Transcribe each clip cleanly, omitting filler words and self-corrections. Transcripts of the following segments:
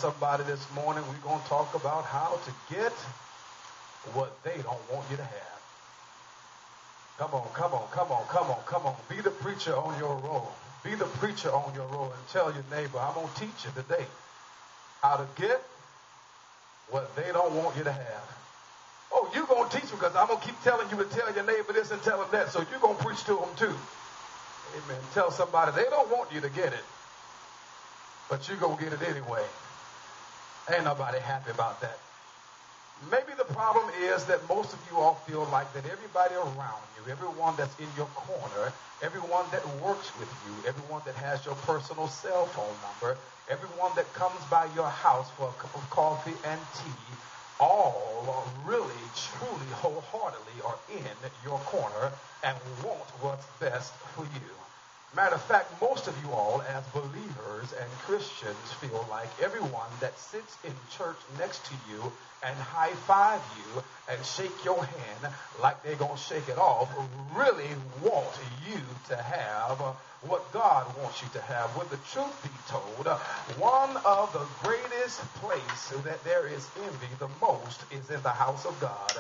somebody this morning, we're going to talk about how to get what they don't want you to have. Come on, come on, come on, come on, come on. Be the preacher on your roll. Be the preacher on your roll and tell your neighbor, I'm going to teach you today how to get what they don't want you to have. Oh, you're going to teach them because I'm going to keep telling you to tell your neighbor this and tell them that. So you're going to preach to them too. Amen. Tell somebody they don't want you to get it, but you're going to get it anyway. Ain't nobody happy about that. Maybe the problem is that most of you all feel like that everybody around you, everyone that's in your corner, everyone that works with you, everyone that has your personal cell phone number, everyone that comes by your house for a cup of coffee and tea, all really, truly, wholeheartedly are in your corner and want what's best for you. Matter of fact, most of you all as believers and Christians feel like everyone that sits in church next to you and high-five you and shake your hand like they're going to shake it off really want you to have what God wants you to have. When the truth be told, one of the greatest places that there is envy the most is in the house of God.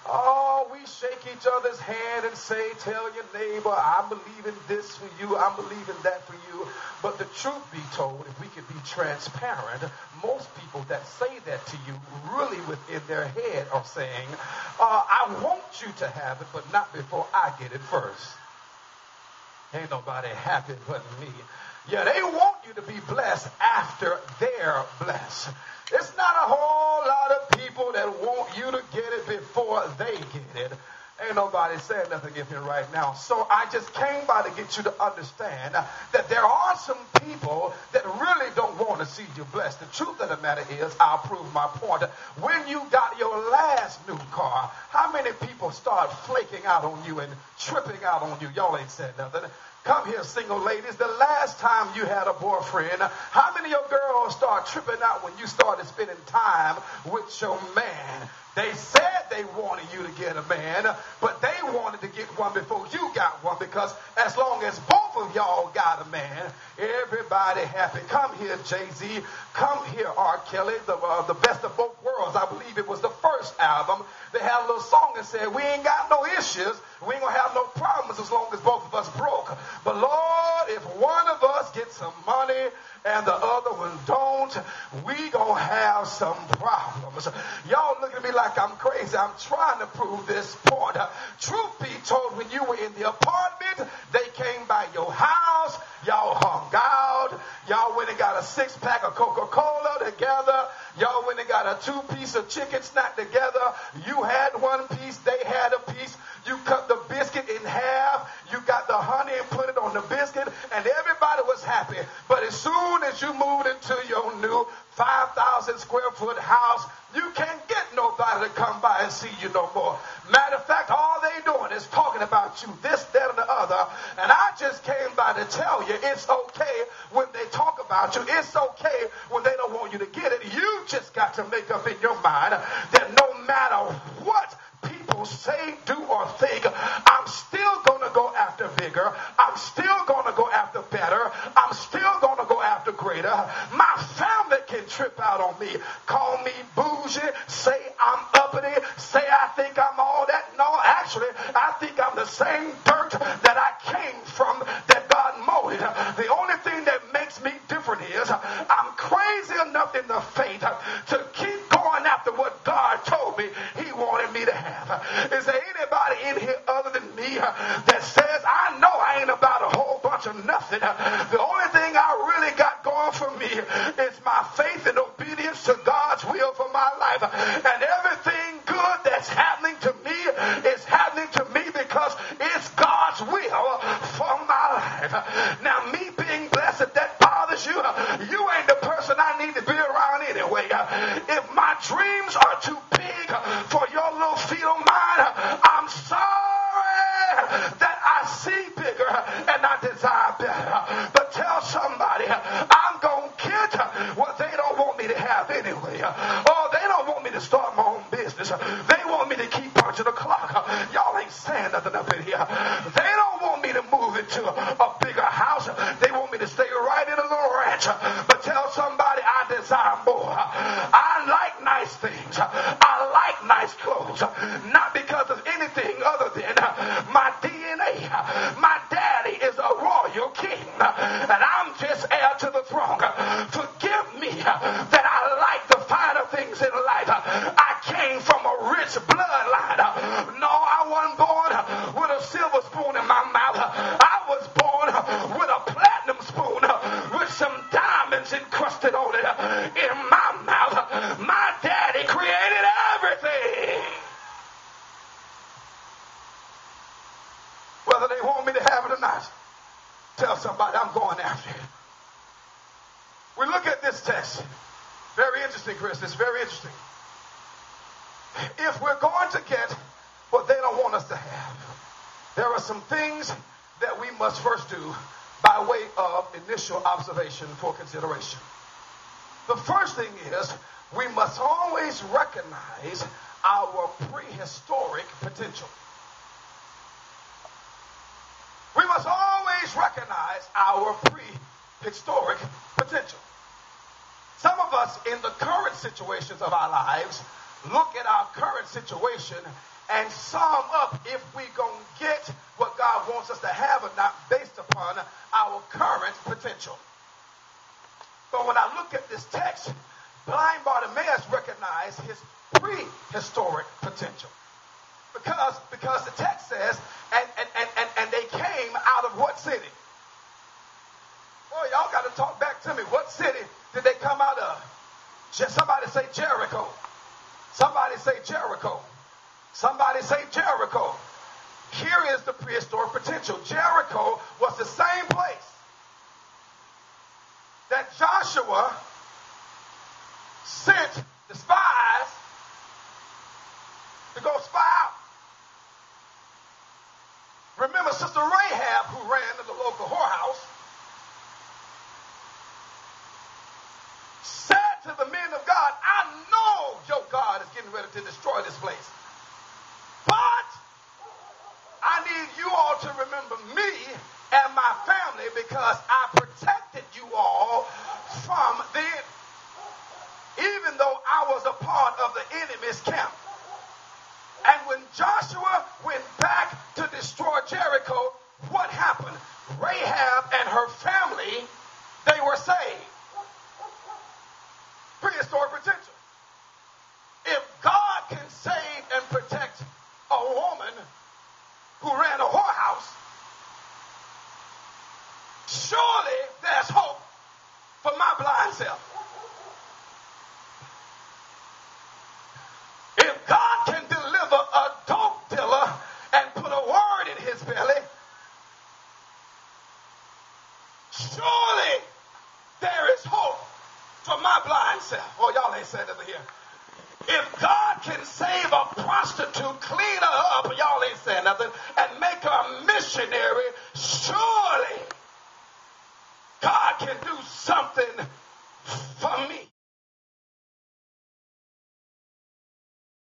Oh, we shake each other's hand and say, tell your neighbor, I believe in this for you, I believe in that for you. But the truth be told, if we could be transparent, most people that say that to you really within their head are saying, I want you to have it, but not before I get it first. Ain't nobody happy but me. Yeah, they want you to be blessed after they're blessed. It's not a whole lot of people that want you to get it before they get it. Ain't nobody saying nothing against me right now. So I just came by to get you to understand that there are some people that really don't want to see you blessed. The truth of the matter is, I'll prove my point. When you got your last new car, how many people start flaking out on you and tripping out on you? Y'all ain't said nothing. Come here, single ladies. The last time you had a boyfriend, how many of your girls start tripping out when you started spending time with your man? They said they wanted you to get a man, but they wanted to get one before you got one, because as long as both of y'all got a man, everybody happy. Come here, Jay-Z. Come here, R. Kelly, the best of both worlds. I believe it was the first album. They had a little song that said, we ain't got no issues. We ain't going to have no problems as long as both of us broke. But Lord, if one of us gets some money and the other one don't, we gonna have some problems. Y'all look at me like I'm crazy. I'm trying to prove this point. Truth be told, when you were in the apartment, they came by your house, y'all hung out, y'all went and got a 6-pack of Coca-Cola together, y'all went and got a 2-piece of chicken snack together, you had one piece, they had a piece, you cut the biscuit in half, you got the honey and put it on the biscuit, and everybody was happy. But as soon as you moved into your new 5,000 square foot house, you can't get nobody to come by and see you no more. Matter of fact, all they doing is talking about you, this, that, and the other. And I just came by to tell you it's okay when they talk about you. It's okay when they don't want you to get it. You just got to make up in your mind that no matter what people say, do, or think, I'm still going to go after bigger. I'm still going to go after better. I'm still going to go after greater. My family can trip out on me. Call me bougie. Say I'm uppity. Say I think I'm all that. No, actually, I think I'm the same dirt that I came from, that God molded. The only thing that makes me different is I'm crazy enough in the faith to keep going after what God told me He wanted me to have. Is there anybody in here other than me that says, I know I ain't about a whole bunch of nothing. The only thing I really got going for me is my faith and obedience to God's will for my life. And everything good that's happening to me is happening to me because it's God's will for my life. Now, me being blessed, if that bothers you, you ain't the person I need to be around anyway. If my dreams are too big for your little feet on mine, I'm sorry that I see bigger and I desire better. But tell somebody, I'm going to get what they don't want me to have anyway. Oh, they don't want me to start my own business. They want me to keep punching the clock. Y'all ain't saying nothing up in here. They don't want me to move into a bigger house. They want me to stay right in a little ranch. But tell somebody I desire more. whether they want me to have it or not. Tell somebody I'm going after it. We look at this text. Very interesting, Chris. It's very interesting. If we're going to get what they don't want us to have, there are some things that we must first do by way of initial observation for consideration. The first thing is we must always recognize our prehistoric potential. We must always recognize our prehistoric potential. Some of us in the current situations of our lives look at our current situation and sum up if we gonna get what God wants us to have or not based upon our current potential. But when I look at this text, blind Bartimaeus recognized his prehistoric potential. Because the text says, and they came out of what city? Boy, y'all got to talk back to me. What city did they come out of? Somebody say Jericho. Somebody say Jericho. Somebody say Jericho. Here is the prehistoric potential. Jericho was the same place that Joshua sent the spies to go spy out. Remember Sister Rahab, who ran to the local whorehouse, said to the men of God, I know your God is getting ready to destroy this place. But I need you all to remember me and my family because I protected you all from the enemy. Even though I was a part of the enemy's camp. And when Joshua went back to destroy Jericho, what happened? Rahab and her family, they were saved. Prehistoric potential. If God can save and protect a woman who ran a whorehouse, surely there's hope for my blind self. If God can deliver a dope dealer and put a word in his belly, surely there is hope for my blind self. Oh, y'all ain't saying nothing here. If God can save a prostitute, clean her up, y'all ain't saying nothing, and make her a missionary, surely God can do something